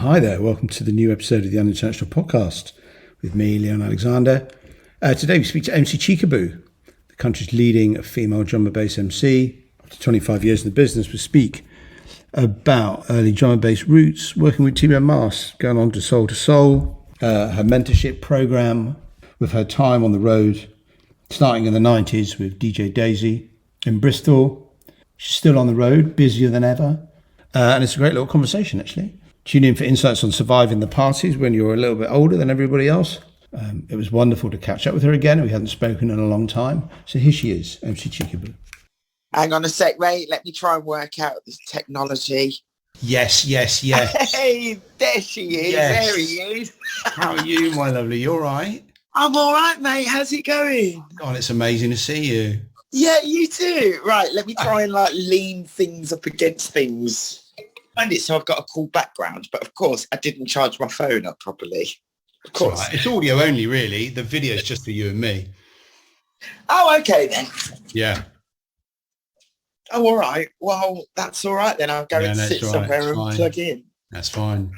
Hi there, welcome to the new episode of the Unintentional Podcast with me, Leon Alexander. Today we speak to Mc Chickaboo, the country's leading female drum and bass MC. After 25 years in the business, we speak about early drum and bass roots, working with Teemo, going on to Soul, her mentorship program, with her time on the road, starting in the 90s with DJ Daisy in Bristol. She's still on the road, busier than ever, and it's a great little conversation actually. Tune in for insights on surviving the parties when you're a little bit older than everybody else. It was wonderful to catch up with her again. We hadn't spoken in a long time. So here she is, Mc Chickaboo. Hang on a sec, Ray. Let me try and work out this technology. Yes. Hey, there she is. Yes. There he is. How are you, my lovely? You all right? I'm all right, mate. How's it going? God, it's amazing to see you. Yeah, you too. Right, let me try and lean things up against things. And it's so I've got a cool background, but of course I didn't charge my phone up properly. Of course. Right. It's audio only, really. The video's just for you and me. Oh, okay then. Yeah. Oh, all right. Well, that's all right then. I'll go and sit somewhere and plug in. That's fine.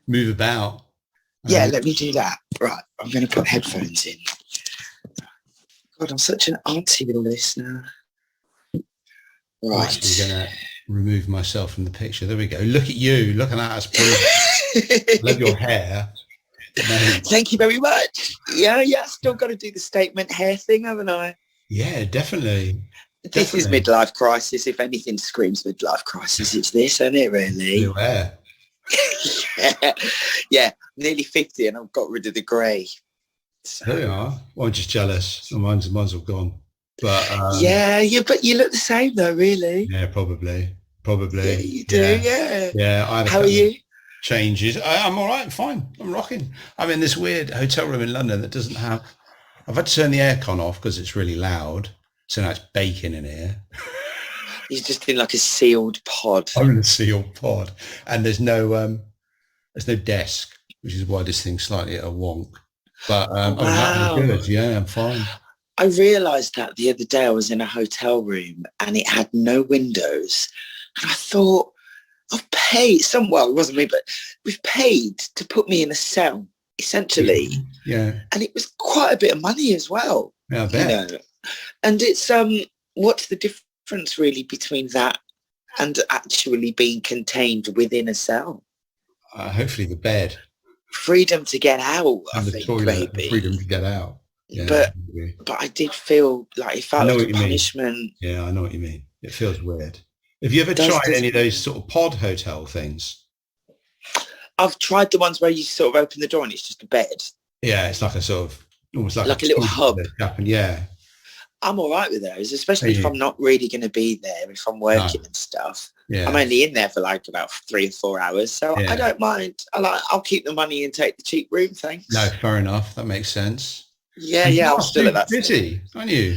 Move about. Yeah, let me do that. Right, I'm going to put headphones in. God, I'm such an auntie with all this now. Right. I'm going to remove myself from the picture. There we go. Look at you. Look at that. That's brilliant. Love your hair. Thank you very much. Yeah. Still got to do the statement hair thing, haven't I? Yeah, definitely. This is midlife crisis. If anything screams midlife crisis, it's this, isn't it, really? Your hair. Yeah, nearly 50 and I've got rid of the grey. So. There you are. Well, I'm just jealous. Mine's all gone. But yeah, but you look the same though, really. Yeah, probably. Yeah, you do, yeah. How are you? Changes. I'm all right. I'm fine. I'm rocking. I'm in this weird hotel room in London that doesn't have. I've had to turn the aircon off because it's really loud. So now it's baking in here. He's just in like a sealed pod. I'm in a sealed pod, and there's no desk, which is why this thing's slightly at a wonk. But wow. I'm good. Yeah, I'm fine. I realised that the other day I was in a hotel room and it had no windows. And I thought, I've paid it wasn't me, but we've paid to put me in a cell, essentially. Yeah. And it was quite a bit of money as well. Yeah, I bet. You know? And it's, what's the difference really between that and actually being contained within a cell? Hopefully the bed. Freedom to get out, and I the think, toilet, maybe. Freedom to get out. Yeah, but I did feel like it felt like a punishment. Yeah, I know what you mean. It feels weird. Have you ever tried any of those sort of pod hotel things? I've tried the ones where you sort of open the door and it's just a bed. Yeah, it's like a sort of almost like a little hub. Yeah. I'm all right with those, especially if I'm not really going to be there, if I'm working and stuff. Yeah. I'm only in there for like about 3 or 4 hours, so I don't mind. I'll keep the money and take the cheap room, thanks. No, fair enough. That makes sense. Yeah, I'm still at that. Busy, aren't you?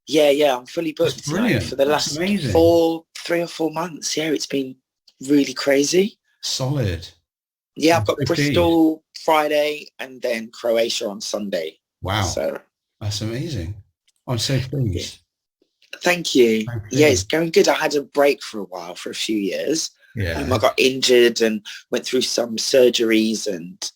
Yeah, I'm fully booked for the last 3 or 4 months. Yeah, it's been really crazy. Solid. Yeah, I've got Bristol Friday and then Croatia on Sunday. Wow. So that's amazing. I'm so pleased. Thank you. Yeah, it's going good. I had a break for a while, for a few years. Yeah. I got injured and went through some surgeries and,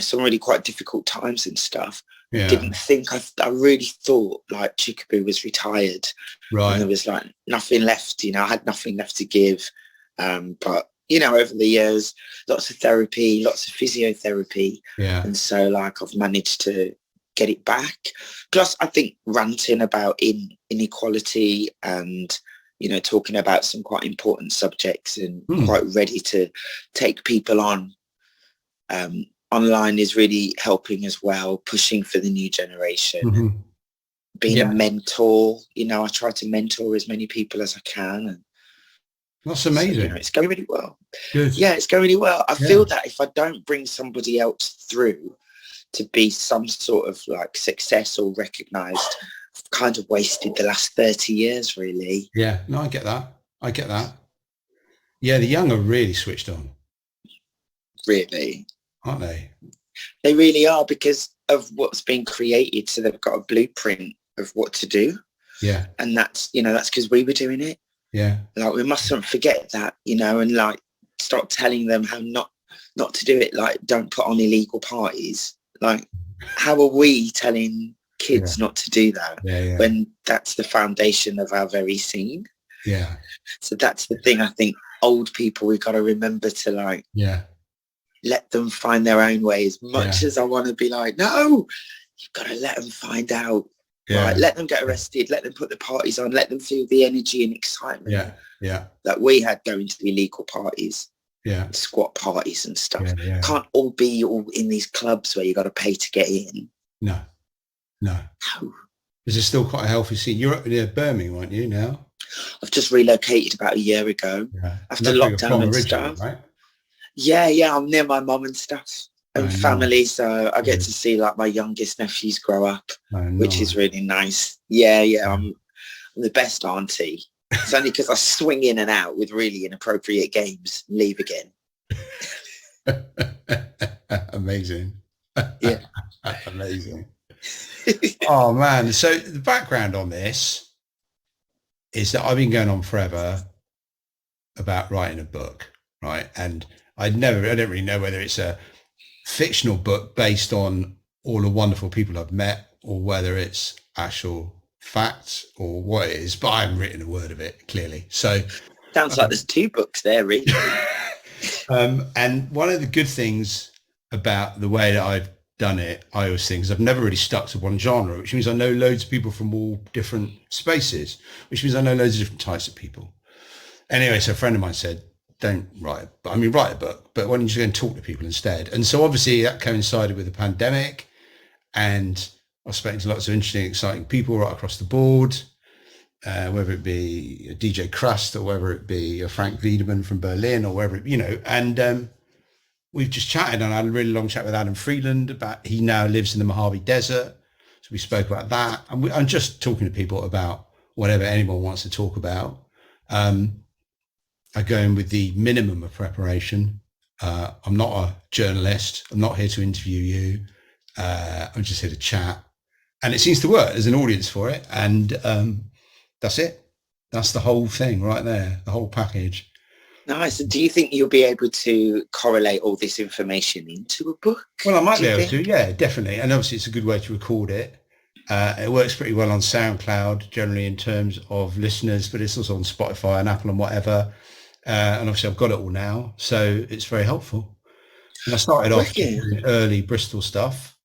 some really quite difficult times and stuff. Yeah. Didn't think, I really thought like Chickaboo was retired. Right. And there was like nothing left, I had nothing left to give. But, over the years, lots of therapy, lots of physiotherapy. Yeah. And so like I've managed to get it back. Plus, I think ranting about inequality and, talking about some quite important subjects and quite ready to take people on online is really helping as well, pushing for the new generation, being a mentor. I try to mentor as many people as I can. And that's amazing. So, it's going really well. Good. Yeah, it's going really well. I feel that if I don't bring somebody else through to be some sort of like success or recognized, I've kind of wasted the last 30 years, really. Yeah, no, I get that. Yeah, the young are really switched on. Really. Aren't they? They really are, because of what's been created. So they've got a blueprint of what to do. Yeah. And that's because we were doing it. Yeah. Like, we mustn't forget that, and like start telling them how not to do it, like don't put on illegal parties. Like, how are we telling kids not to do that when that's the foundation of our very scene? Yeah. So that's the thing. I think old people, we've got to remember to like let them find their own way. As much as I want to be like, no, you've got to let them find out. Right, let them get arrested, let them put the parties on, let them feel the energy and excitement that we had going to the illegal parties, squat parties and stuff. Can't all be all in these clubs where you got to pay to get in. No. This is still quite a healthy scene. You're up near Birmingham, aren't you now? I've just relocated about a year ago after lockdown and stuff. Right? Yeah, I'm near my mum and stuff. And family, so I get to see like my youngest nephews grow up, which is really nice. I'm the best auntie. It's only because I swing in and out with really inappropriate games and leave again. Amazing. Amazing. Oh man, so the background on this is that I've been going on forever about writing a book, right? And I don't really know whether it's a fictional book based on all the wonderful people I've met or whether it's actual facts or what it is, but I haven't written a word of it, clearly. So sounds like there's two books there, really. And one of the good things about the way that I've done it, I always think, is I've never really stuck to one genre, which means I know loads of people from all different spaces, which means I know loads of different types of people. Anyway, so a friend of mine said, don't write, write a book, but why don't you just go and talk to people instead? And so obviously that coincided with the pandemic, and I was speaking to lots of interesting, exciting people right across the board, whether it be a DJ Crust or whether it be a Frank Wiedemann from Berlin or wherever, and we've just chatted, and I had a really long chat with Adam Freeland about, he now lives in the Mojave Desert. So we spoke about that. And I'm just talking to people about whatever anyone wants to talk about. I go in with the minimum of preparation. I'm not a journalist. I'm not here to interview you. I'm just here to chat. And it seems to work. There's an audience for it. And that's it. That's the whole thing right there, the whole package. Nice. Do you think you'll be able to correlate all this information into a book? Well, I might be able to, yeah, definitely. And obviously it's a good way to record it. It works pretty well on SoundCloud, generally in terms of listeners, but it's also on Spotify and Apple and whatever. And obviously I've got it all now, so it's very helpful. And I started off with early Bristol stuff,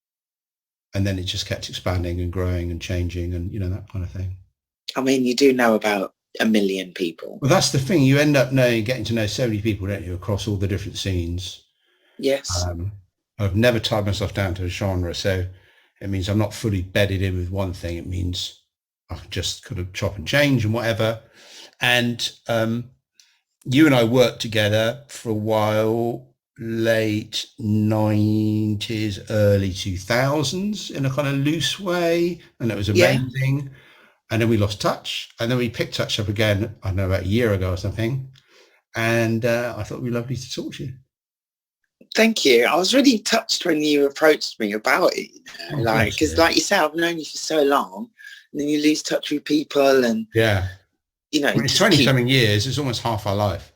and then it just kept expanding and growing and changing and, that kind of thing. I mean, you do know about 1 million people. Well, that's the thing. You end up getting to know so many people, don't you, across all the different scenes. Yes. I've never tied myself down to a genre, so it means I'm not fully bedded in with one thing. It means I can just kind of chop and change and whatever. And you and I worked together for a while, late 90s, early 2000s in a kind of loose way. And it was amazing. Yeah. And then we lost touch. And then we picked touch up again, I don't know, about a year ago or something. And I thought it'd be lovely to talk to you. Thank you. I was really touched when you approached me about it. Because like you say, I've known you for so long, and then you lose touch with people, and it's 20-something years. It's almost half our life,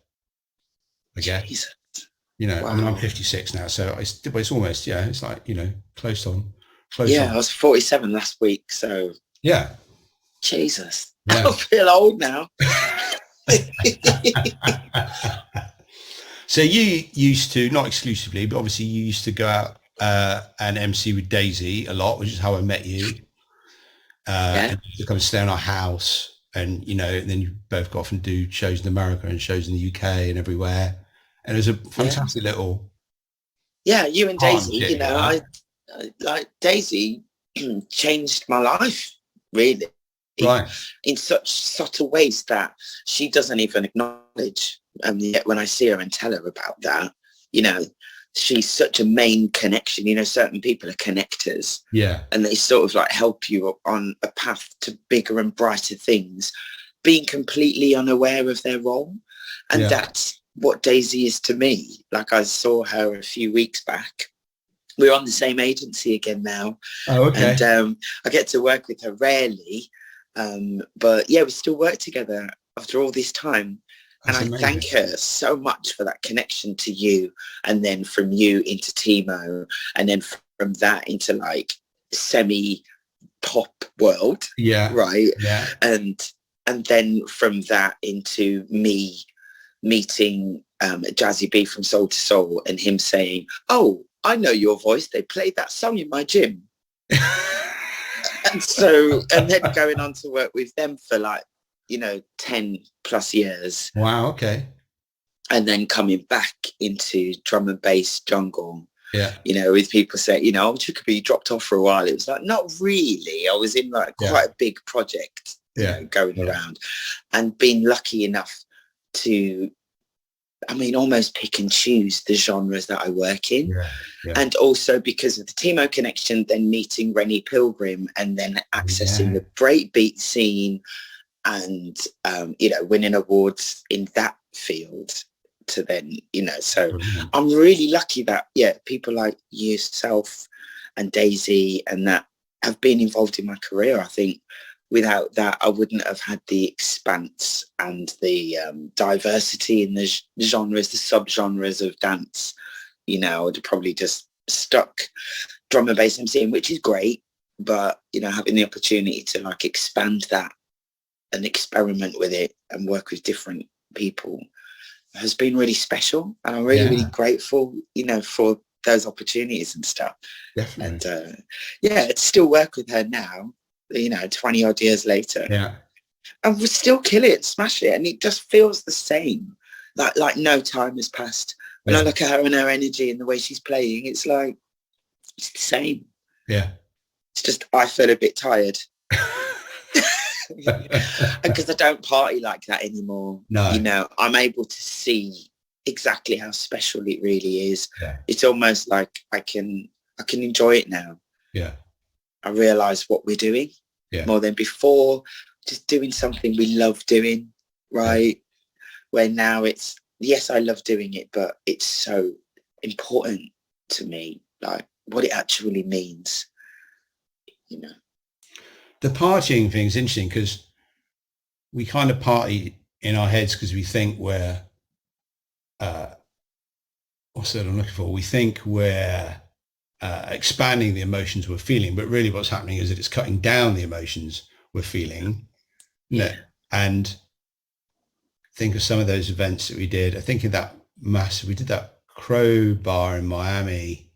I guess. Jesus. Wow. I mean, I'm 56 now, so it's almost it's like close on. I was 47 last week, so yeah. Jesus, I feel old now. So you used to, not exclusively, but obviously you used to go out and MC with Daisy a lot, which is how I met you. And you kind of stay in our house, and and then you both go off and do shows in America and shows in the UK and everywhere. And it was a fantastic little. Yeah, you and Daisy, I like Daisy changed my life, really. Right. In such subtle ways that she doesn't even acknowledge. And yet when I see her and tell her about that, she's such a main connection. Certain people are connectors. Yeah. And they sort of like help you on a path to bigger and brighter things, being completely unaware of their role. And that's what Daisy is to me. Like, I saw her a few weeks back. We're on the same agency again now. Oh, okay. And I get to work with her rarely. But we still work together after all this time. And That's I amazing. thank her so much for that connection to you, and then from you into Teemo, and then from that into like semi pop world, Yeah. right? Yeah. And then from that into me meeting Jazzy B from Soul to Soul, and him saying, "Oh, I know your voice. They played that song in my gym." And so, and then going on to work with them for like, 10 plus years. Wow. Okay. And then coming back into drum and bass jungle, Yeah. with people saying, "Oh, Chickaboo dropped off for a while." It was like, not really. I was in like quite a big project, going around, and being lucky enough to, almost pick and choose the genres that I work in. Yeah. Yeah. And also because of the Teemo connection, then meeting Rennie Pilgrim, and then accessing the breakbeat scene, and, winning awards in that field to then, so I'm really lucky that, people like yourself and Daisy and that have been involved in my career. I think without that, I wouldn't have had the expanse and the diversity in the genres, the subgenres of dance. I would have probably just stuck drum and bass MCing, which is great, but, having the opportunity to like expand that and experiment with it and work with different people has been really special. And I'm really, really grateful, for those opportunities and stuff. Definitely. And to still work with her now, 20 odd years later. Yeah. And we still kill it, smash it. And it just feels the same. Like no time has passed. When I look at her and her energy and the way she's playing, it's like, it's the same. Yeah. It's just, I feel a bit tired. Because I don't party like that anymore. No. I'm able to see exactly how special it really is. It's almost like I can enjoy it now. I realize what we're doing more than before, just doing something we love doing, right? Where now it's, yes, I love doing it, but it's so important to me, like what it actually means, The partying thing is interesting because we kind of party in our heads because we think we're, what's that I'm looking for? We think we're expanding the emotions we're feeling, but really what's happening is that it's cutting down the emotions we're feeling. And think of some of those events that we did. I think of that we did that Crow bar in Miami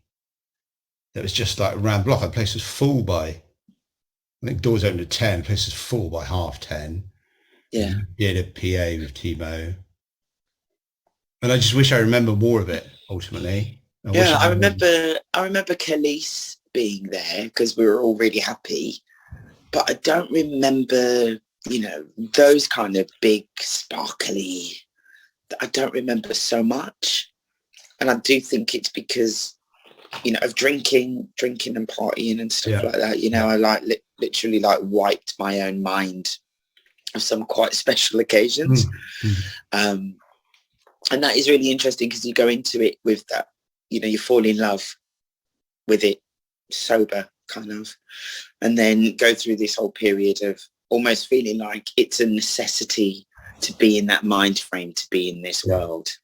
that was just like around the block. The place was full by, I think doors opened at 10, the place was full by 10:30. Yeah. Did a PA with Teemo. And I just wish I remember more of it ultimately. I remember Khalees being there because we were all really happy. But I don't remember, those kind of big, sparkly, I don't remember so much. And I do think it's because, of drinking and partying and stuff like that. I like literally like wiped my own mind of some quite special occasions. And that is really interesting because you go into it with that, you fall in love with it sober kind of, and then go through this whole period of almost feeling like it's a necessity to be in that mind frame, to be in this world.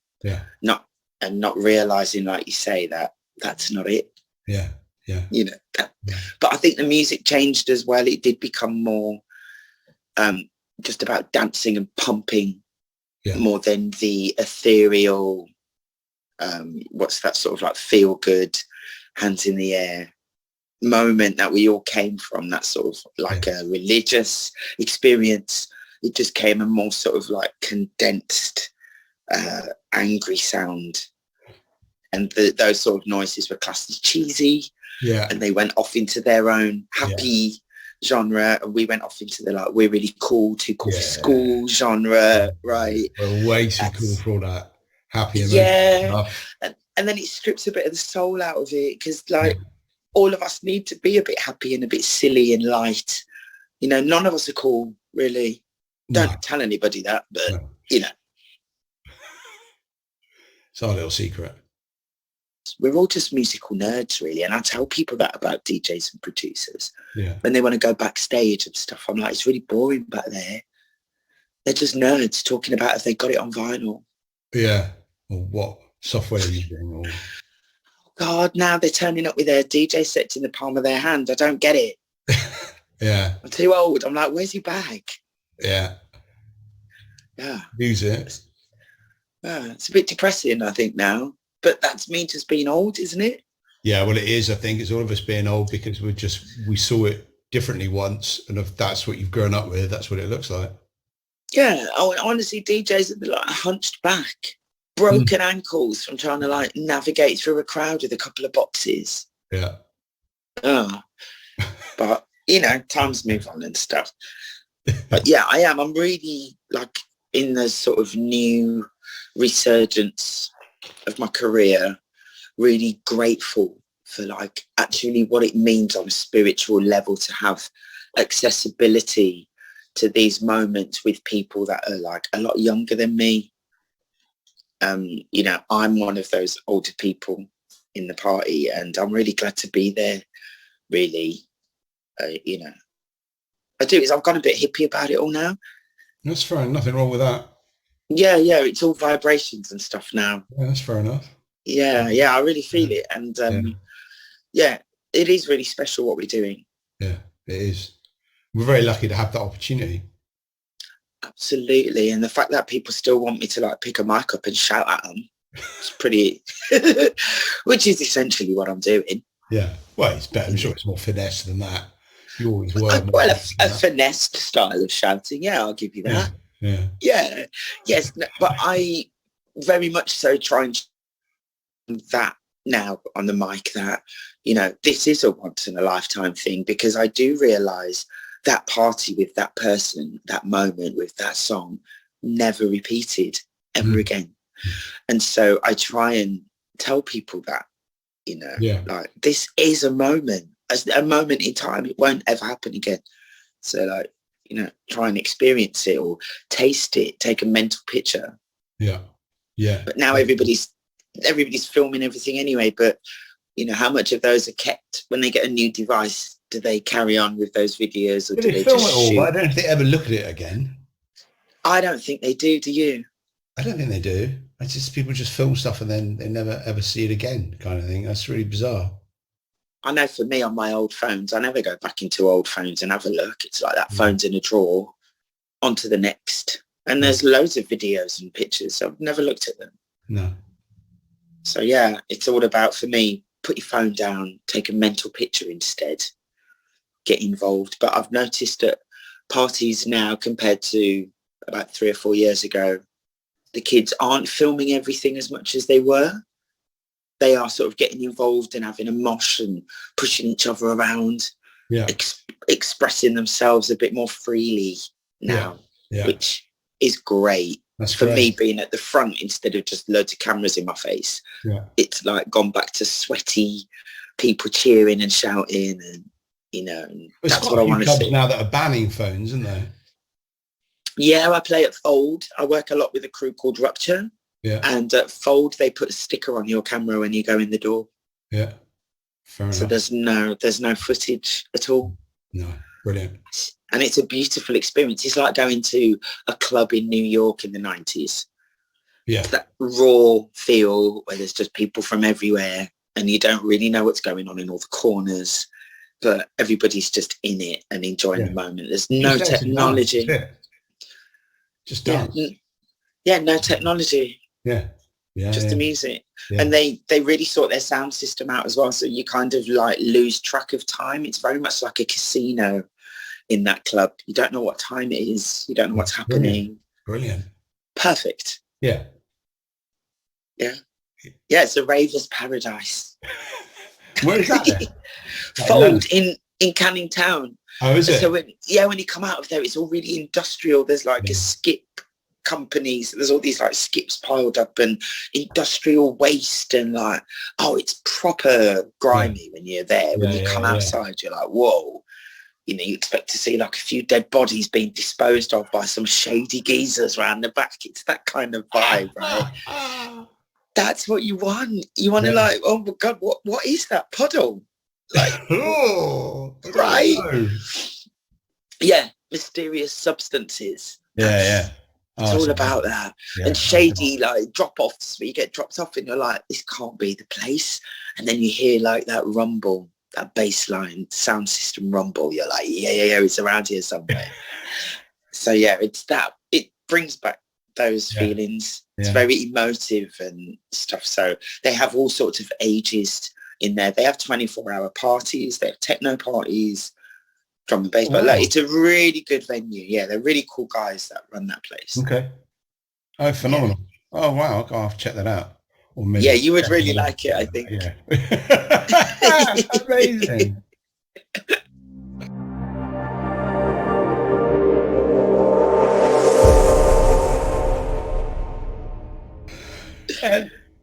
Not realizing, like you say, that that's not it. But I think the music changed as well. It did become more just about dancing and pumping more than the ethereal, what's that sort of like feel good, hands in the air moment that we all came from, that sort of like a religious experience. It just came a more sort of like condensed, angry sound. And those sort of noises were classed as cheesy. And they went off into their own happy genre, and we went off into the like, we're really cool, too cool for school genre, right? We're way too cool for all that happy stuff. And then it strips a bit of the soul out of it, because like all of us need to be a bit happy and a bit silly and light. None of us are cool, really. Don't tell anybody that, but it's our little secret. We're all just musical nerds, really. And I tell people that about DJs and producers. Yeah. When they want to go backstage and stuff, I'm like, it's really boring back there. they're just nerds talking about if they got it on vinyl. Yeah. Or what software you're using, or God, now they're turning up with their DJ sets in the palm of their hand. I don't get it. yeah. I'm too old. I'm like, where's your bag? Yeah. Yeah. Use it. Yeah. It's a bit depressing, I think, now. But that's me just being old, isn't it? Yeah, well, it is. I think it's all of us being old because we saw it differently once, and if that's what you've grown up with, that's what it looks like. Yeah. Oh, honestly, DJs are like hunched back, broken ankles from trying to like navigate through a crowd with a couple of boxes. Yeah. Oh, but you know, times move on and stuff. But yeah, I am. I'm really like in the sort of new resurgence of my career. Really grateful for like actually what it means on a spiritual level to have accessibility to these moments with people that are like a lot younger than me. You know, I'm one of those older people in the party, and I'm really glad to be there. Really, you know, I do. Is I've gone a bit hippie about it all now. That's fine. Nothing wrong with that. Yeah, it's all vibrations and stuff now. Yeah, that's fair enough. Yeah, I really feel it, and yeah, it is really special what we're doing. Yeah, it is. We're very lucky to have that opportunity. Absolutely, and the fact that people still want me to like pick a mic up and shout at them, it's pretty, which is essentially what I'm doing. Yeah, well, it's better. I'm sure it's more finesse than that. You always were. Well, a finessed style of shouting. Yeah, I'll give you that. Yeah. Yes, but I very much so try and that now on the mic that, you know, this is a once in a lifetime thing, because I do realize that party with that person, that moment with that song never repeated ever again. And so I try and tell people that, you know, like this is a moment in time. It won't ever happen again. So like, you know, try and experience it or taste it, take a mental picture. Yeah. But now everybody's filming everything anyway. But, you know, how much of those are kept when they get a new device? Do they carry on with those videos, or do they film just it all? shoot? But I don't know if they ever look at it again. I don't think they do. Do you? I don't think they do. It's just people just film stuff and then they never ever see it again, kind of thing. That's really bizarre. I know for me on my old phones, I never go back into old phones and have a look. It's like that phone's in a drawer, on to the next. And there's loads of videos and pictures. So I've never looked at them. No. So yeah, it's all about, for me, put your phone down, take a mental picture instead, get involved. But I've noticed at parties now compared to about 3 or 4 years ago, the kids aren't filming everything as much as they were. They are sort of getting involved and having a mosh and pushing each other around, expressing themselves a bit more freely now, which is great. That's for me, being at the front instead of just loads of cameras in my face. It's like gone back to sweaty people cheering and shouting, and you know, and that's what I want to see. Now that are banning phones, isn't there? Yeah, I play at Fold. I work a lot with a crew called Rupture. Yeah. And at Fold, they put a sticker on your camera when you go in the door. Yeah. Fair enough. So there's no footage at all. No. Brilliant. And it's a beautiful experience. It's like going to a club in New York in the 90s. Yeah. It's that raw feel where there's just people from everywhere and you don't really know what's going on in all the corners, but everybody's just in it and enjoying the moment. There's no technology. Just dance. Yeah, no technology. Just the music. And they really sort their sound system out as well, so you kind of like lose track of time. It's very much like a casino in that club. You don't know what time it is, you don't know what's happening. Brilliant. Perfect. Yeah, it's a raver's paradise. Where is that? Fold in Canning Town. Oh, is it? So when you come out of there, it's all really industrial. There's like a skip companies. There's all these like skips piled up and industrial waste, and like, oh, it's proper grimy when you're there. When you come outside, you're like, whoa. You know, you expect to see like a few dead bodies being disposed of by some shady geezers around the back. It's that kind of vibe, right? That's what you want. You want to like, oh my God, what is that puddle? Like, right? Yeah, mysterious substances. Yeah. It's all about that. Yeah, and shady, like drop-offs where you get dropped off and you're like, this can't be the place. And then you hear like that rumble, that bass line, sound system rumble. You're like, yeah, it's around here somewhere. So yeah, it's that. It brings back those feelings. It's very emotive and stuff. So they have all sorts of ages in there. They have 24-hour parties. They have techno parties, drum and bass. But like, it's a really good venue. Yeah, they're really cool guys that run that place. Okay. Oh, phenomenal. Yeah. Oh, wow. I'll have to check that out. Or maybe yeah, you would really like it, I think. Yeah. Amazing.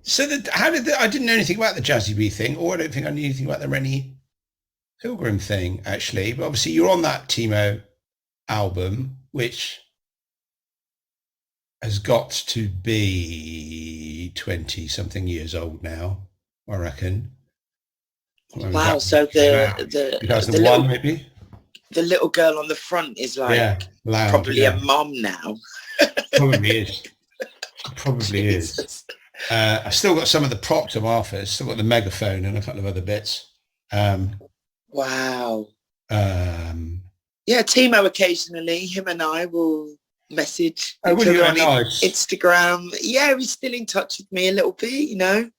So I didn't know anything about the Jazzy Bee thing, or I don't think I knew anything about the Rennie Pilgrim thing, actually. But obviously you're on that Teemo album, which has got to be 20-something years old now, I reckon. Wow, so the 2001 maybe? The little girl on the front is like probably a mom now. Probably is. Probably is. I still got some of the props of Arthur's, still got the megaphone and a couple of other bits. Wow. Yeah, Teemo occasionally, him and I will message on Instagram. Yeah, he's still in touch with me a little bit, you know.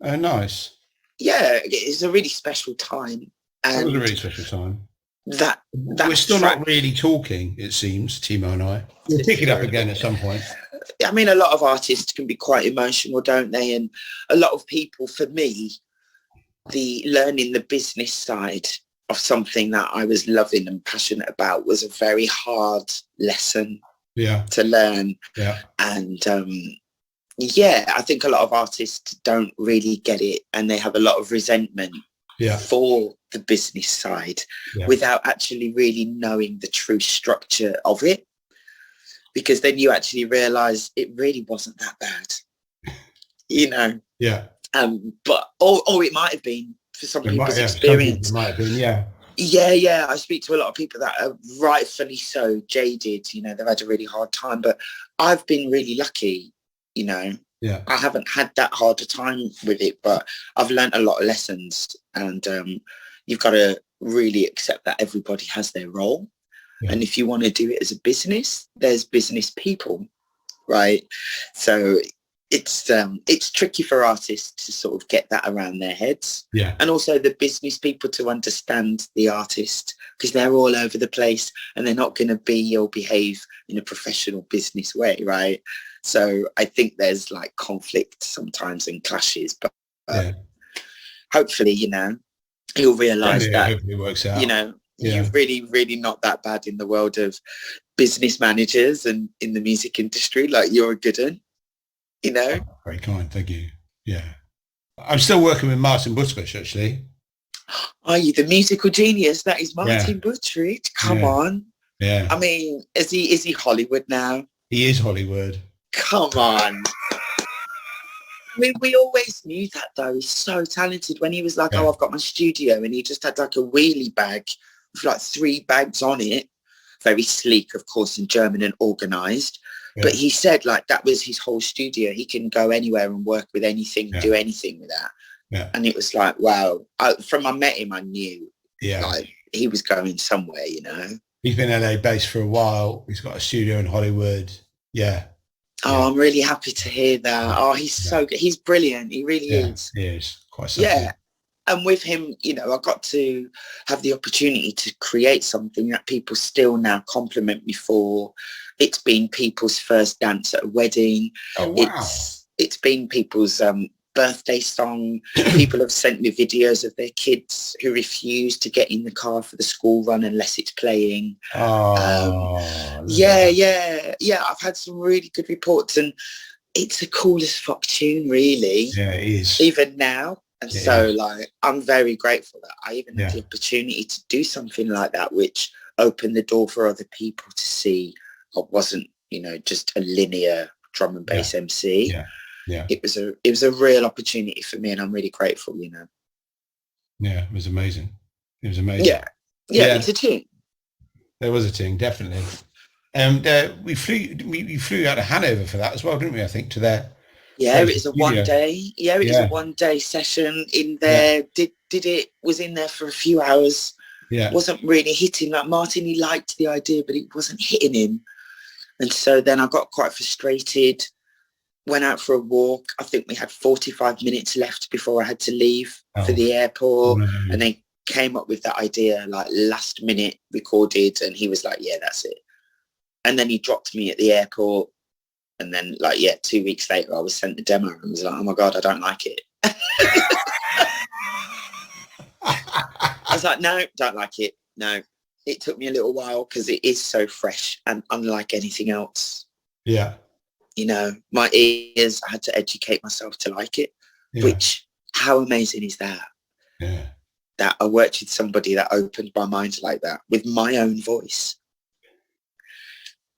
Oh, nice. Yeah, it's a really special time. It was a really special time. That we're still not really talking, it seems, Teemo and I. We'll pick it up again at some point. I mean, a lot of artists can be quite emotional, don't they? And a lot of people, for me, the learning the business side of something that I was loving and passionate about was a very hard lesson to learn. Yeah. And I think a lot of artists don't really get it, and they have a lot of resentment for the business side without actually really knowing the true structure of it. Because then you actually realise it really wasn't that bad, you know. Yeah. But or it might have been for some people's experience. It might have been, Yeah. I speak to a lot of people that are rightfully so jaded. You know, they've had a really hard time. But I've been really lucky. You know, I haven't had that harder time with it, but I've learned a lot of lessons. And you've got to really accept that everybody has their role. Yeah. And if you want to do it as a business, there's business people, right? So it's tricky for artists to sort of get that around their heads. Yeah. And also the business people to understand the artist, because they're all over the place and they're not going to be or behave in a professional business way, right? So I think there's like conflict sometimes and clashes, but hopefully, you know, you'll realise that hopefully it works out. You know, you're really, really not that bad in the world of business managers and in the music industry. Like, you're a good one, you know. Oh, very kind, thank you. Yeah, I'm still working with Martin Butler, actually. Are you the musical genius that is Martin Butteridge? Come on. Yeah. I mean, is he Hollywood now? He is Hollywood. Come on. I mean, we always knew that, though. He's so talented. When he was like, I've got my studio, and he just had like a wheelie bag with like 3 bags on it. Very sleek, of course, in German and organised. Yeah. But he said like that was his whole studio. He can go anywhere and work with anything, do anything with that. Yeah. And it was like, wow. From I met him, I knew like he was going somewhere, you know. He's been LA based for a while. He's got a studio in Hollywood. Yeah. Oh, I'm really happy to hear that. Oh, he's so good. He's brilliant. He really is. He is. Quite something. Yeah. And with him, you know, I got to have the opportunity to create something that people still now compliment me for. It's been people's first dance at a wedding. Oh, wow. It's been people's birthday song. People have sent me videos of their kids who refuse to get in the car for the school run unless it's playing. Yeah. I've had some really good reports, and it's a cool as fuck tune, really. Yeah, it is. Even now. And like, I'm very grateful that I even had the opportunity to do something like that, which opened the door for other people to see I wasn't, you know, just a linear drum and bass MC. Yeah. It was a real opportunity for me, and I'm really grateful, you know. Yeah, it was amazing. It was amazing. Yeah, it's a tune. There was a tune, definitely. And we flew out of Hanover for that as well, didn't we? I think to their Yeah, place it in was a one studio. day. Yeah, it was a Yeah, 1 day session in yeah, there. Did it, was in there for a few hours. yeah. Wasn't really hitting. Like Martin, he liked the idea, but it wasn't hitting him. And so then I got quite frustrated, went out for a walk. I think we had 45 minutes left before I had to leave for Oh, the airport. no. And they came up with that idea like last minute, recorded, and he was like, yeah, that's it. And then he dropped me at the airport. And then 2 weeks later I was sent the demo and was like, oh my God, I don't like it. I was like, no, don't like it. No. It took me a little while because it is so fresh and unlike anything else. Yeah, You know, my ears, I had to educate myself to like it, yeah, which, how amazing is that? yeah. That I worked with somebody that opened my mind like that with my own voice.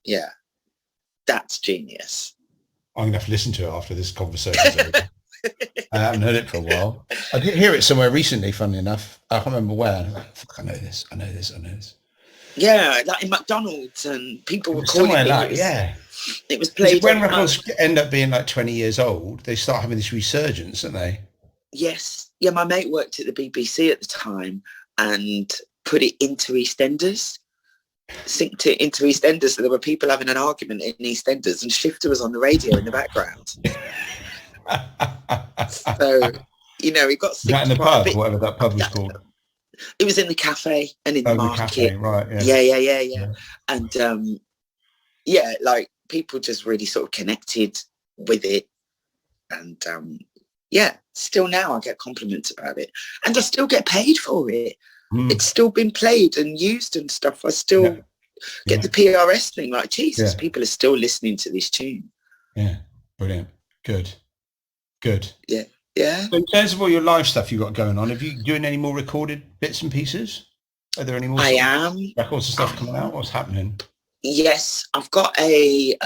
Yeah, that's genius. I'm gonna have to listen to it after this conversation. I haven't heard it for a while. I did hear it somewhere recently, funnily enough. I can't remember where. Fuck, I know this. Yeah, like in McDonald's, and people were calling Somewhere me. like, yeah. It was Is it played when on records end up being like 20 years old, they start having this resurgence, don't they? Yes. Yeah, my mate worked at the BBC at the time and put it into EastEnders, synced it into EastEnders. So there were people having an argument in EastEnders and Shifter was on the radio in the background. So, it got Is that in synced the quite a pub, bit. whatever that pub was called? It was in the cafe and in the Oh, the market. cafe, right, Yeah. And like people just really sort of connected with it. And still now I get compliments about it. And I still get paid for it. It's still been played and used and stuff. I still get the PRS thing, like, Jesus, people are still listening to this tune. Yeah, brilliant. Good. Yeah. Yeah. So in terms of all your live stuff you've got going on, have you doing any more recorded bits and pieces? Are there any more I sort of am. records and stuff coming out? What's happening? Yes, I've got a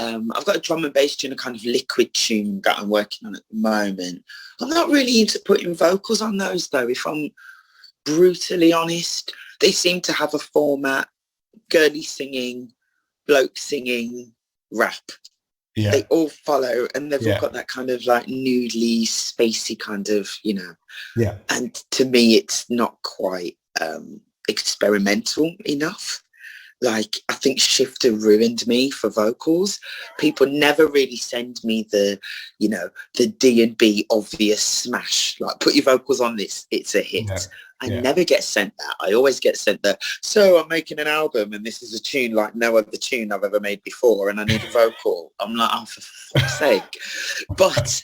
drum and bass tune, a kind of liquid tune that I'm working on at the moment. I'm not really into putting vocals on those though, if I'm brutally honest. They seem to have a format: girly singing, bloke singing, rap. Yeah. They all follow, and they've all got that kind of like nudely spacey kind of, Yeah. And to me, it's not quite experimental enough. Like, I think Shifter ruined me for vocals. People never really send me the D&B obvious smash, like, put your vocals on this, it's a hit. Yeah. I never get sent that. I always get sent that, so I'm making an album and this is a tune like no other tune I've ever made before and I need a vocal. I'm like, oh, for fuck's sake. But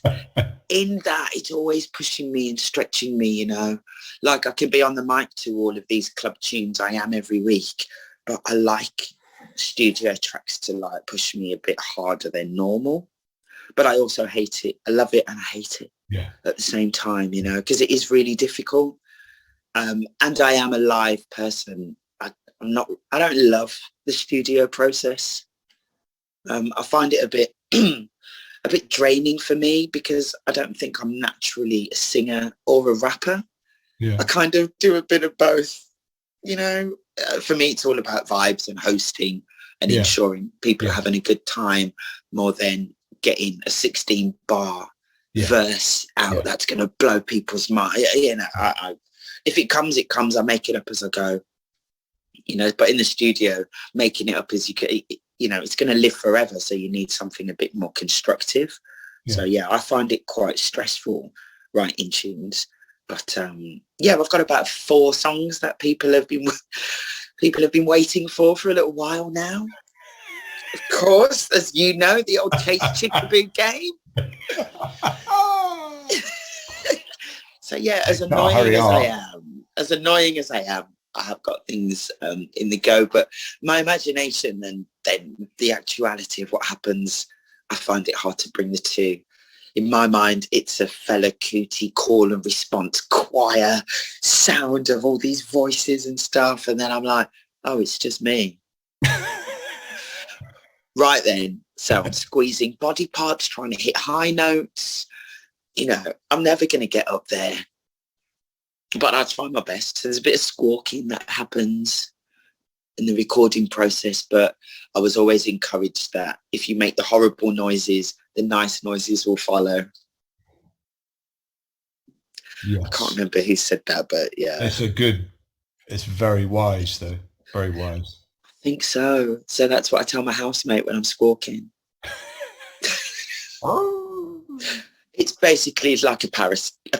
in that, it's always pushing me and stretching me, Like, I can be on the mic to all of these club tunes I am every week, but I like studio tracks to like push me a bit harder than normal. But I also hate it. I love it and I hate it at the same time, because it is really difficult. And I am a live person. I don't love the studio process. I find it a bit draining for me because I don't think I'm naturally a singer or a rapper. Yeah. I kind of do a bit of both, For me, it's all about vibes and hosting and ensuring people are having a good time more than getting a 16-bar verse out that's going to blow people's mind. If it comes, it comes. I make it up as I go, But in the studio, making it up as you can, it's going to live forever. So you need something a bit more constructive. Yeah. So I find it quite stressful writing tunes. But I've got about 4 songs that people have been waiting for a little while now. Of course, as you know, the old Mc Chickaboo game. So as annoying as I am, I have got things in the go. But my imagination and then the actuality of what happens, I find it hard to bring the two. In my mind, it's a Fela Kuti call and response choir sound of all these voices and stuff. And then I'm like, oh, it's just me. Right then. So I'm squeezing body parts, trying to hit high notes. I'm never going to get up there. But I try my best. There's a bit of squawking that happens. in the recording process, but I was always encouraged that if you make the horrible noises, the nice noises will follow. Yes. I can't remember who said that, but yeah. It's very wise though. Very wise. I think so. So that's what I tell my housemate when I'm squawking. It's basically like a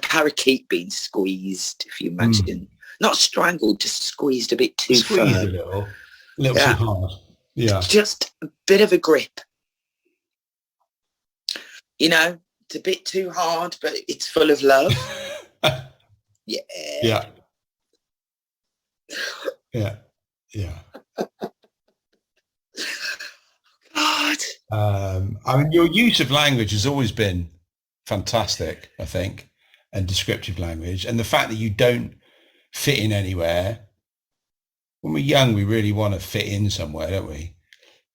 parakeet being squeezed, if you imagine. Not strangled, just squeezed a bit too Squeezed firm. a little too hard. Yeah. Just a bit of a grip. You know, it's a bit too hard, but it's full of love. Yeah. Yeah. Yeah. Yeah. God. I mean, your use of language has always been fantastic, I think, and descriptive language. And the fact that you don't fit in anywhere. When we're young, we really want to fit in somewhere, don't we?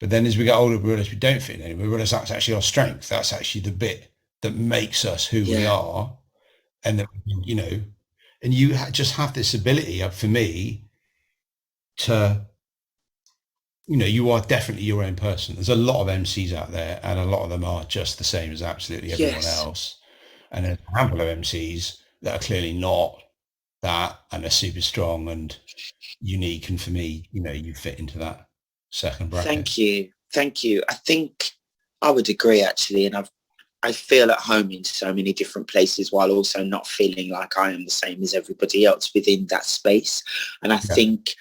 But then as we get older, we realize we don't fit in anywhere. We realize that's actually our strength. That's actually the bit that makes us who we are. And that, you know, and you just have this ability for me to, you know, you are definitely your own person. There's a lot of MCs out there and a lot of them are just the same as absolutely everyone else. And there's a handful of MCs that are clearly not that and are super strong and unique. And for me, you know, you fit into that second bracket. Thank you. I think I would agree actually. And I feel at home in so many different places while also not feeling like I am the same as everybody else within that space. And I think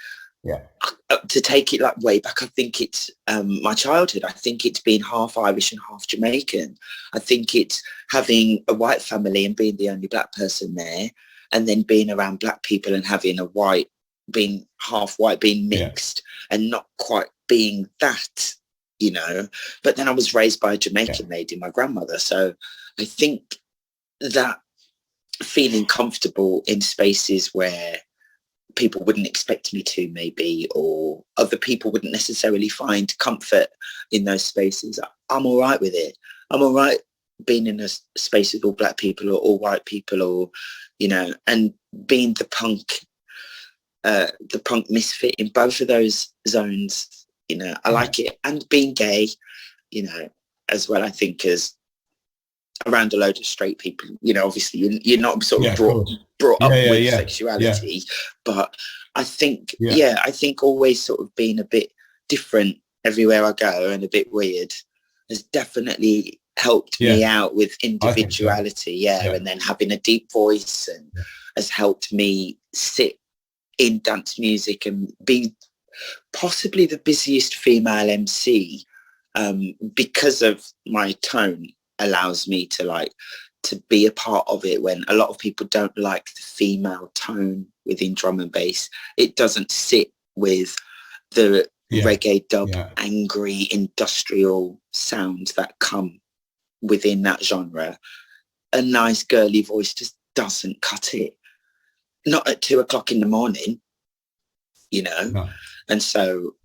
to take it like way back, I think it's my childhood. I think it's being half Irish and half Jamaican. I think it's having a white family and being the only black person there, and then being around black people and having a white, being half white, being mixed and not quite being that, you know. But then I was raised by a Jamaican lady, my grandmother. So I think that feeling comfortable in spaces where people wouldn't expect me to, maybe, or other people wouldn't necessarily find comfort in those spaces, I'm all right with it. I'm all right being in a space with all black people or all white people, or, you know, and being the punk misfit in both of those zones, you know. I like it. And being gay, you know, as well, I think, as around a load of straight people, you know, obviously you're not sort of brought up with sexuality, but I think I think always sort of being a bit different everywhere I go and a bit weird has definitely helped me out with individuality. And then having a deep voice and has helped me sit in dance music and be possibly the busiest female MC, because of my tone allows me to be a part of it, when a lot of people don't like the female tone within drum and bass. It doesn't sit with the reggae dub, angry industrial sounds that come within that genre. A nice girly voice just doesn't cut it. Not at 2 o'clock in the morning, you know. No. And so,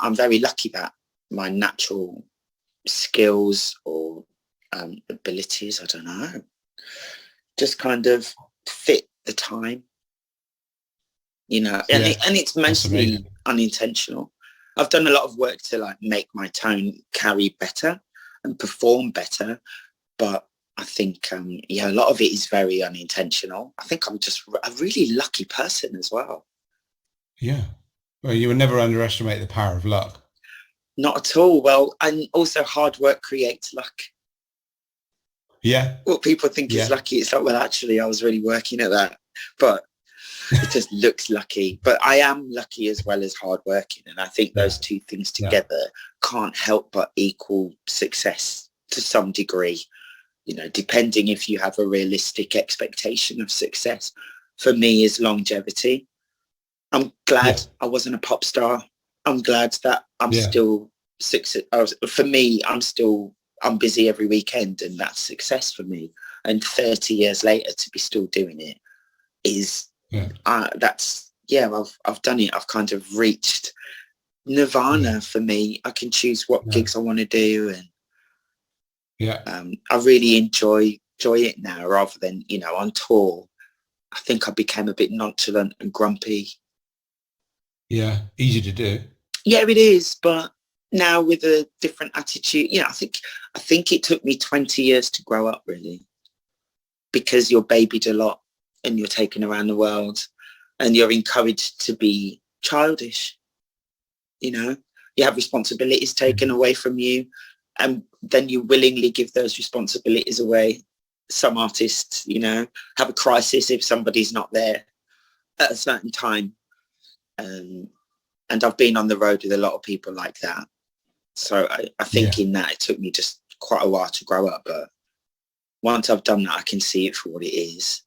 I'm very lucky that my natural skills or abilities, I don't know, just kind of fit the time, you know. And it's mostly unintentional. I've done a lot of work to make my tone carry better and perform better, but I think a lot of it is very unintentional. I think I'm just a really lucky person as well. Well, you would never underestimate the power of luck. Not at all. Well, and also hard work creates luck. What people think is lucky, it's like, well, actually I was really working at that, but it just looks lucky. But I am lucky as well as hardworking, and I think those two things together can't help but equal success to some degree, you know, depending if you have a realistic expectation of success. For me is longevity. I'm glad I wasn't a pop star. I'm glad that I'm still for me, I'm busy every weekend, and that's success for me. And 30 years later to be still doing it is I've done it. I've kind of reached nirvana for me. I can choose what gigs I want to do, and I really enjoy it now, rather than, you know, on tour. I think I became a bit nonchalant and grumpy. Easy to do. Yeah, it is. But now with a different attitude, I think it took me 20 years to grow up, really, because you're babied a lot and you're taken around the world and you're encouraged to be childish. You have responsibilities taken away from you, and then you willingly give those responsibilities away. Some artists, have a crisis if somebody's not there at a certain time. And I've been on the road with a lot of people like that. So I think in that it took me just quite a while to grow up. But once I've done that, I can see it for what it is.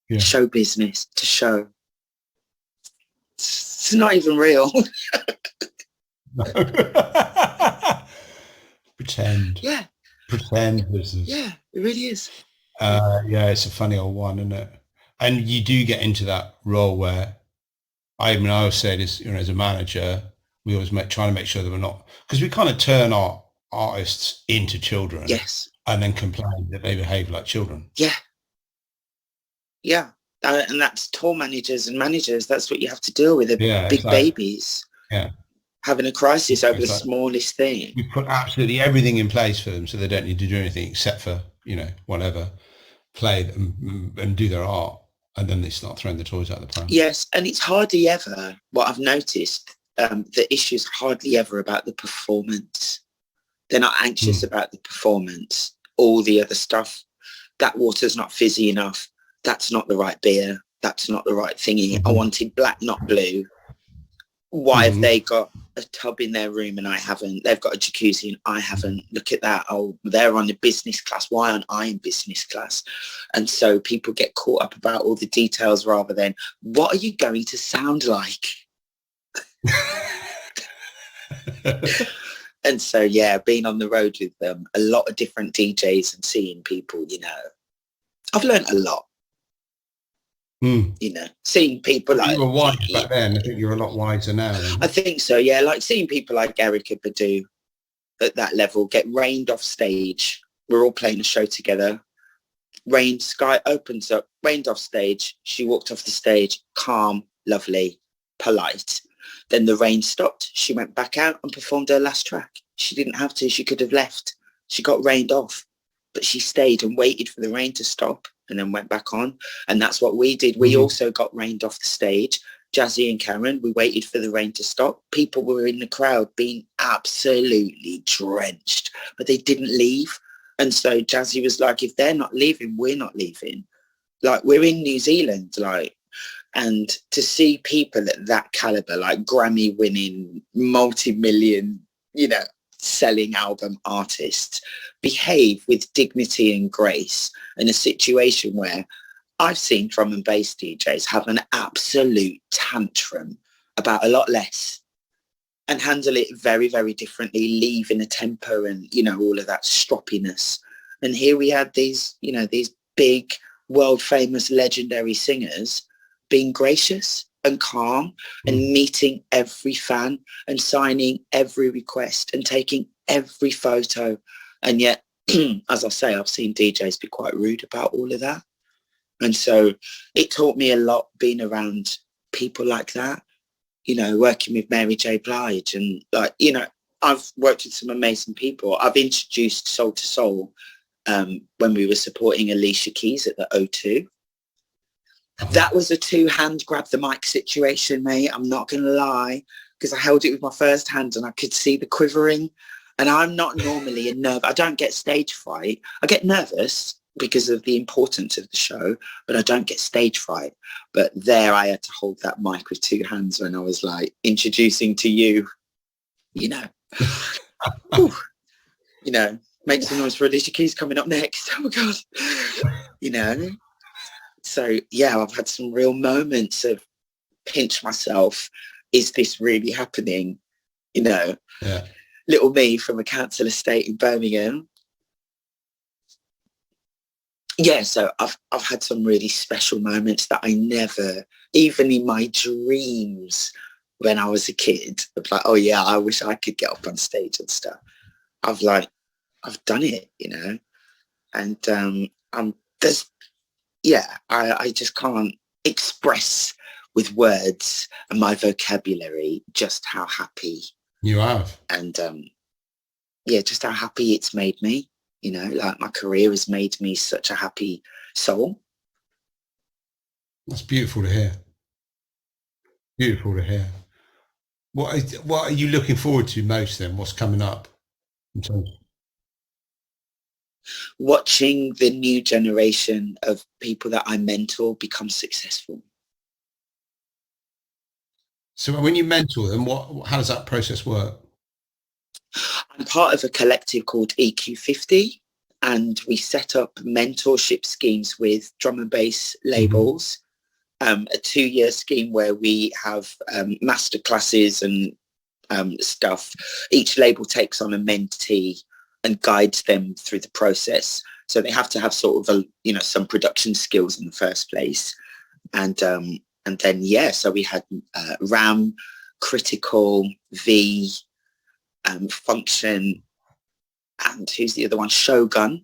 Yeah. Show business to show. It's not even real. Pretend. Yeah. Pretend business. Yeah, it really is. It's a funny old one, isn't it? And you do get into that role where, I always say this, as a manager, we always trying to make sure that we're not, because we kind of turn our artists into children. Yes. And then complain that they behave like children. Yeah. Yeah. And that's tour managers and managers. That's what you have to deal with, big babies. Yeah. Having a crisis over the smallest thing. We put absolutely everything in place for them so they don't need to do anything except for, whatever, play and do their art. And then they start throwing the toys out the pram. Yes. And it's hardly ever, what I've noticed, the issue's hardly ever about the performance. They're not anxious about the performance. All the other stuff, that water's not fizzy enough. That's not the right beer. That's not the right thingy. I wanted black, not blue. Why have they got a tub in their room and I haven't? They've got a jacuzzi and I haven't. Look at that. Oh, they're on the business class. Why aren't I in business class? And so people get caught up about all the details rather than, what are you going to sound like? And so, being on the road with them, a lot of different DJs and seeing people, I've learned a lot. Seeing people like... You were wise back then. I think you're a lot wiser now. I think so, yeah. Like seeing people like Erykah Badu at that level get rained off stage. We're all playing a show together. Sky opens up, rained off stage. She walked off the stage, calm, lovely, polite. Then the rain stopped. She went back out and performed her last track. She didn't have to. She could have left. She got rained off, but she stayed and waited for the rain to stop and then went back on. And that's what we did. We also got rained off the stage. Jazzy and Karen, we waited for the rain to stop. People were in the crowd being absolutely drenched, but they didn't leave. And so Jazzy was like, if they're not leaving, we're not leaving. Like, we're in New Zealand, like, and to see people at that caliber, like Grammy winning, multi-million, selling album artists, behave with dignity and grace in a situation where I've seen drum and bass DJs have an absolute tantrum about a lot less and handle it very, very differently, leave in a tempo and, all of that stroppiness. And here we had these, these big, world famous, legendary singers being gracious and calm and meeting every fan and signing every request and taking every photo. And yet, as I say, I've seen DJs be quite rude about all of that. And so it taught me a lot being around people like that, working with Mary J. Blige and I've worked with some amazing people. I've introduced Soul to Soul when we were supporting Alicia Keys at the O2. That was a two-hand grab the mic situation, mate. I'm not going to lie, because I held it with my first hand and I could see the quivering. And I'm not normally a nerve. I don't get stage fright. I get nervous because of the importance of the show, but I don't get stage fright. But there I had to hold that mic with two hands when I was like introducing to you, Ooh, make some noise for Alicia Keys coming up next. Oh my God. So, I've had some real moments of pinch myself. Is this really happening? Little me from a council estate in Birmingham. So I've had some really special moments that I never, even in my dreams when I was a kid, I was like, oh yeah, I wish I could get up on stage and stuff. I've done it, and I just can't express with words and my vocabulary, just how happy you have. And just how happy it's made me. You know, like my career has made me such a happy soul. That's beautiful to hear. Beautiful to hear. What are you looking forward to most then? What's coming up in terms of... Watching the new generation of people that I mentor become successful. So when you mentor them, how does that process work? I'm part of a collective called EQ50, and we set up mentorship schemes with drum and bass labels. A 2-year scheme where we have master classes and stuff. Each label takes on a mentee and guides them through the process. So they have to have sort of some production skills in the first place. And then, so we had RAM, Critical, V, Function, and who's the other one? Shogun.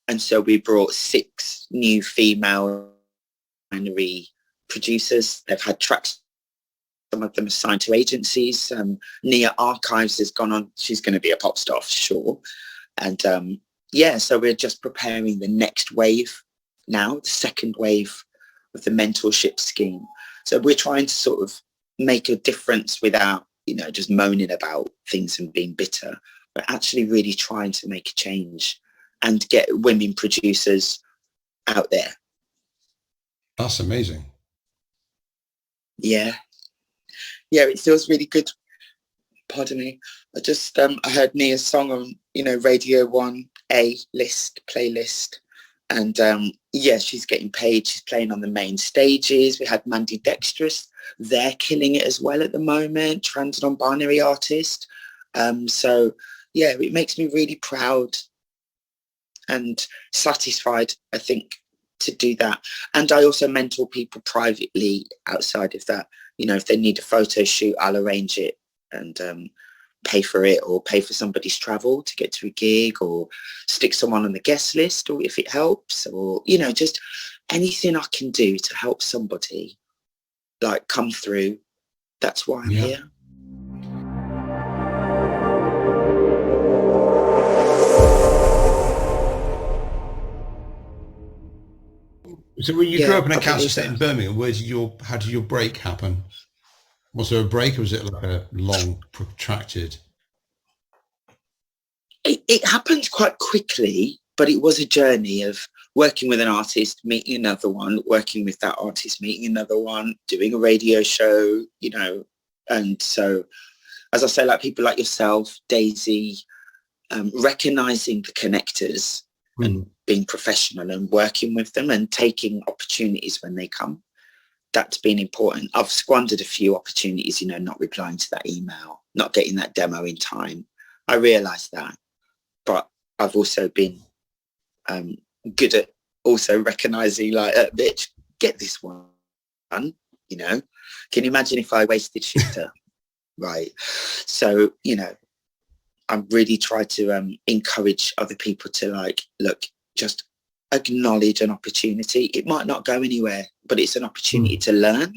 And so we brought 6 new female binary producers. They've had tracks, some of them assigned to agencies. Nia Archives has gone on. She's going to be a pop star for sure. And so we're just preparing the next wave now, the second wave of the mentorship scheme. So we're trying to sort of make a difference without, just moaning about things and being bitter, but actually really trying to make a change and get women producers out there. That's amazing. Yeah, it feels really good. Pardon me. I just I heard Nia's song on Radio 1 A list playlist, and she's getting paid. She's playing on the main stages. We had Mandy Dexterous. They're killing it as well at the moment. Trans non-binary artist. It makes me really proud and satisfied, I think, to do that. And I also mentor people privately outside of that. If they need a photo shoot, I'll arrange it and pay for it, or pay for somebody's travel to get to a gig, or stick someone on the guest list, or if it helps, or just anything I can do to help somebody like come through. That's why I'm here. So when you grew up in a council estate in Birmingham, how did your break happen? Was there a break, or was it like a long, protracted? It happened quite quickly, but it was a journey of working with an artist, meeting another one, working with that artist, meeting another one, doing a radio show, and so, as I say, like people like yourself, Daisy, recognizing the connectors and being professional and working with them and taking opportunities when they come. That's been important. I've squandered a few opportunities, not replying to that email, not getting that demo in time. I realised that. But I've also been good at also recognising, like, bitch, get this one done, Can you imagine if I wasted shifter? Right. So, I'm really trying to encourage other people to, like, look, just acknowledge an opportunity. It might not go anywhere, but it's an opportunity to learn.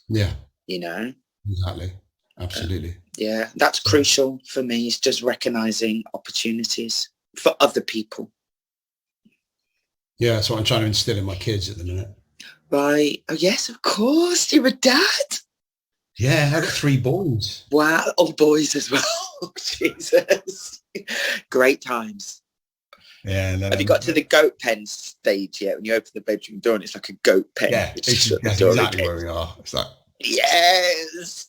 Yeah. Exactly. Absolutely. That's crucial for me. It's just recognizing opportunities for other people. Yeah, that's what I'm trying to instill in my kids at the minute. Right. Oh, yes, of course. You're a dad. Yeah, I've got 3 boys. Wow. Oh, boys as well. Jesus. Great times. Yeah. Have you got to the goat pen stage yet? When you open the bedroom door and it's like a goat pen. Yeah, that's exactly where we are. It's like, yes.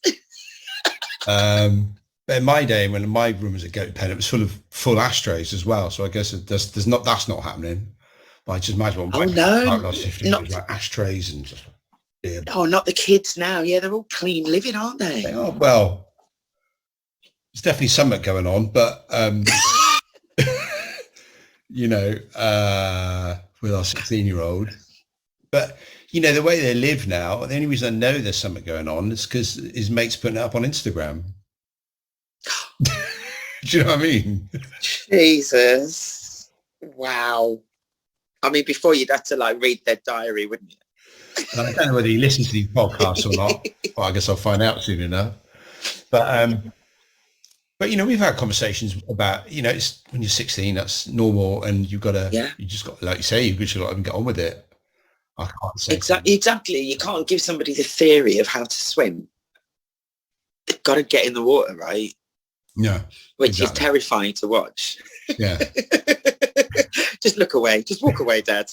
But in my day, when my room was a goat pen, it was full ashtrays as well. So I guess that's not happening. But I just imagine what last 15 years, like ashtrays and just. Yeah. Oh, not the kids now. Yeah, they're all clean living, aren't they? They are. Well, there's definitely something going on, but with our 16-year-old. But the way they live now, the only reason I know there's something going on is because his mate's putting it up on Instagram. Do you know what I mean? Jesus. Wow. I mean, before you'd have to like read their diary, wouldn't you? And I don't know whether he listens to these podcasts or not. Well, I guess I'll find out soon enough. But we've had conversations about, it's when you're 16, that's normal, and you just got, like you say, you've just got to get on with it. I can't say exactly. You can't give somebody the theory of how to swim. They've got to get in the water, right? Yeah, which is terrifying to watch. Yeah. Just look away. Just walk away, Dad.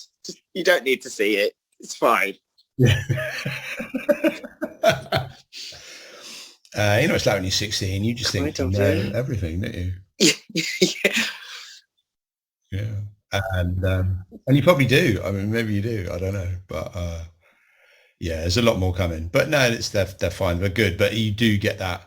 You don't need to see it. It's fine. Yeah. It's like when you're 16, you just think you know everything, don't you? Yeah. And you probably do. I mean, maybe you do. I don't know. But there's a lot more coming. But no, they're fine. They're good. But you do get that.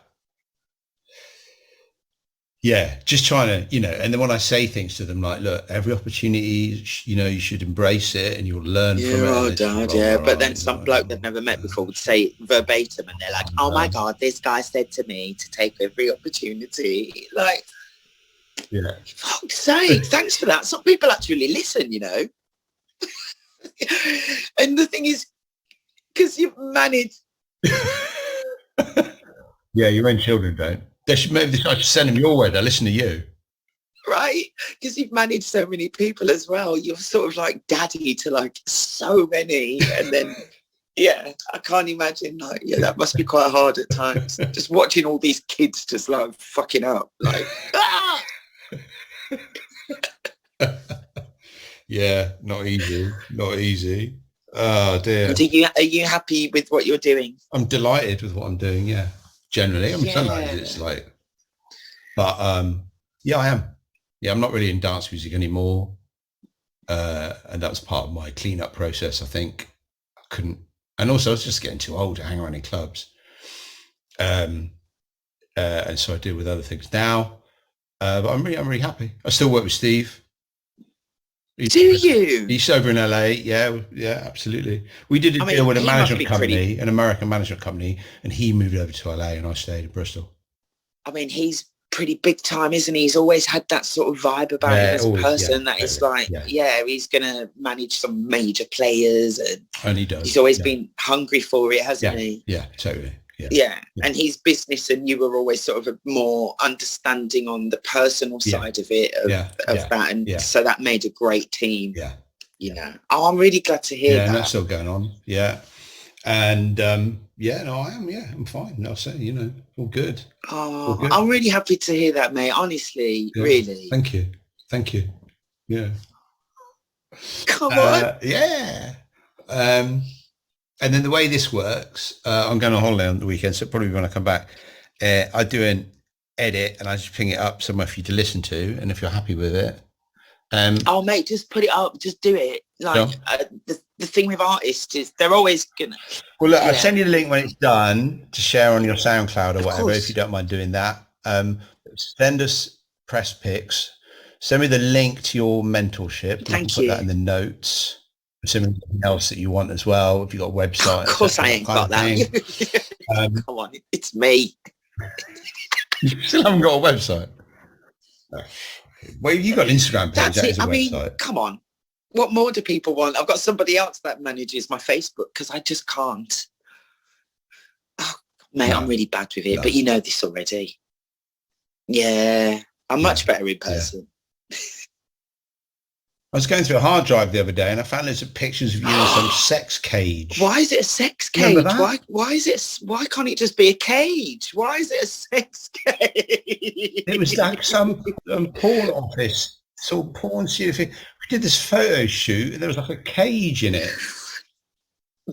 Yeah, just trying to, and then when I say things to them like, look, every opportunity, you should embrace it and you'll learn from it. Oh, Dad, yeah. But then some bloke they've never met before would say it verbatim and they're like, oh my God, this guy said to me to take every opportunity. Like, yeah. Fuck's sake, thanks for that. Some people actually listen, And the thing is, because you've managed. Yeah, your own children don't. Maybe they should send them your way. They'll listen to you. Right? Because you've managed so many people as well. You're sort of like daddy to like so many. And then, I can't imagine that must be quite hard at times. Just watching all these kids just like fucking up. Like, ah! Yeah, not easy. Not easy. Oh dear. Are you happy with what you're doing? I'm delighted with what I'm doing, yeah. Generally, sometimes it's like, but I am. Yeah, I'm not really in dance music anymore, and that was part of my cleanup process. I think I couldn't, and also I was just getting too old to hang around in clubs, and so I deal with other things now. But I'm really happy. I still work with Steve. Do you? He's over in LA. Yeah, absolutely. We did a deal with a management company, an American management company, and he moved over to LA and I stayed in Bristol. I mean, he's pretty big time, isn't he? He's always had that sort of vibe about him as a person is like, he's going to manage some major players. And he does. He's always been hungry for it, hasn't he? Yeah, totally. Yeah. And his business and you were always sort of a more understanding on the personal side of it, of that. And so that made a great team. Yeah. Oh, I'm really glad to hear that. And that's still going on. Yeah. And I am. I'm fine. I'll say, all good. Oh, all good. I'm really happy to hear that, mate. Honestly, really. Thank you. Yeah. Come on. Yeah. And then the way this works, I'm going on holiday on the weekend, so probably when I come back, I do an edit and I just ping it up somewhere for you to listen to. And if you're happy with it. Mate, just put it up. Just do it. Like the thing with artists is they're always going to. Well, look, I'll send you the link when it's done to share on your SoundCloud or whatever, if you don't mind doing that. Send us press pics. Send me the link to your mentorship. Thank you. Put that in the notes. Something else that you want as well, if you've got a website. Of course I ain't got that. Come on, it's me. You still haven't got a website? Well, you got an Instagram page. That's it. I mean, come on. What more do people want? I've got somebody else that manages my Facebook because I just can't. Oh, mate, I'm really bad with it, but you know this already. Yeah, I'm much better in person. I was going through a hard drive the other day and I found loads of pictures of you in some sex cage. Why is it a sex cage? Why can't it just be a cage? Why is it a sex cage? It was like some porn office, sort of porn studio thing. We did this photo shoot and there was like a cage in it.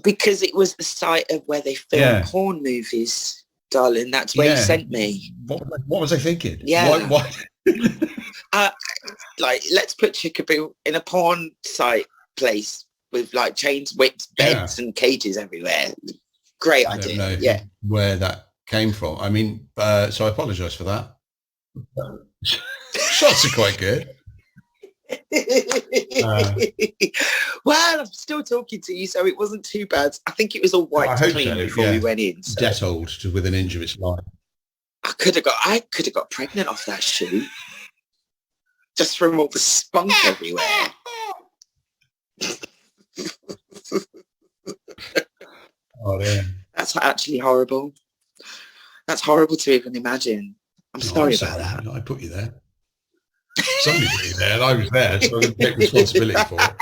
Because it was the site of where they film porn movies, darling. That's where you sent me. What was I thinking? Yeah. Why? Like, let's put Chickaboo in a porn site place with like chains, whips, beds and cages everywhere. Great idea. I don't know where that came from. I mean, so I apologise for that. Shots are quite good. Well, I'm still talking to you, so it wasn't too bad. I think it was all wiped clean before we went in. So. Dettoled with an inch of its life. I could have got pregnant off that shoot. Just from all the spunk everywhere. Oh, yeah. That's actually horrible. That's horrible to even imagine. I'm sorry about that. I put you there. Somebody put you there, and I was there, so I'm going to take responsibility for it.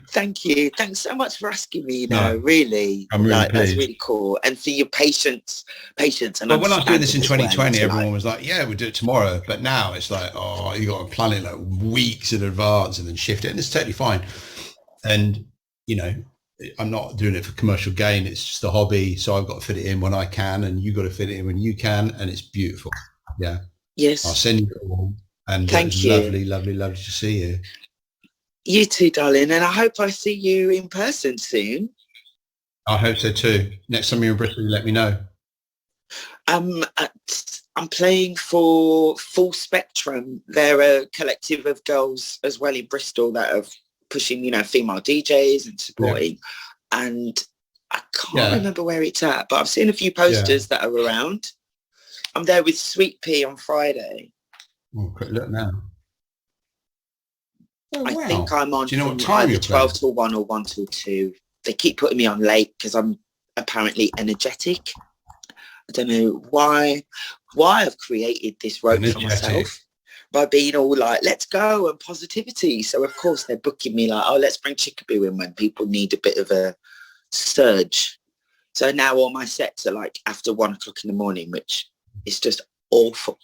Thank you. Thanks so much for asking me. Really, I'm really pleased. That's really cool, and for your patience. And but when I was doing this in 2020, everyone was like, "Yeah, we'll do it tomorrow." But now it's like, "Oh, you got to plan it like weeks in advance and then shift it," and it's totally fine. And you know, I'm not doing it for commercial gain. It's just a hobby, so I've got to fit it in when I can, and you got to fit it in when you can, and it's beautiful. Yeah. Yes. I'll send you all, and thank you. Lovely to see you. You too, darling, and I hope I see you in person soon. I hope so too. Next time you're in Bristol, let me know. I'm playing for Full Spectrum. They're a collective of girls as well in Bristol that are pushing, female DJs and supporting. Yeah. And I can't remember where it's at, but I've seen a few posters that are around. I'm there with Sweet Pea on Friday. Oh, quick look now. Oh, wow. I think I'm on. Do you know what time you're 12 till 1 or 1 till 2. They keep putting me on late because I'm apparently energetic. I don't know why I've created this rope for myself by being all like, let's go and positivity. So of course they're booking me like, oh, let's bring Chickaboo in when people need a bit of a surge. So now all my sets are like after 1 o'clock in the morning, which is just awful.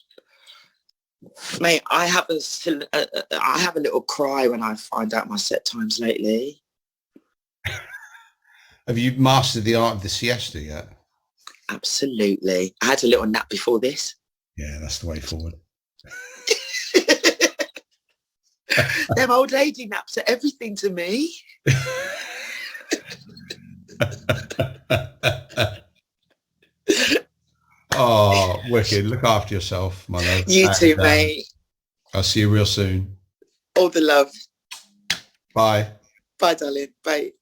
Mate, I have a little cry when I find out my set times lately. Have you mastered the art of the siesta yet? Absolutely. I had a little nap before this. Yeah, that's the way forward. Them old lady naps are everything to me. Oh, wicked. Look after yourself, my love. You too, mate. I'll see you real soon. All the love. Bye. Bye, darling. Bye.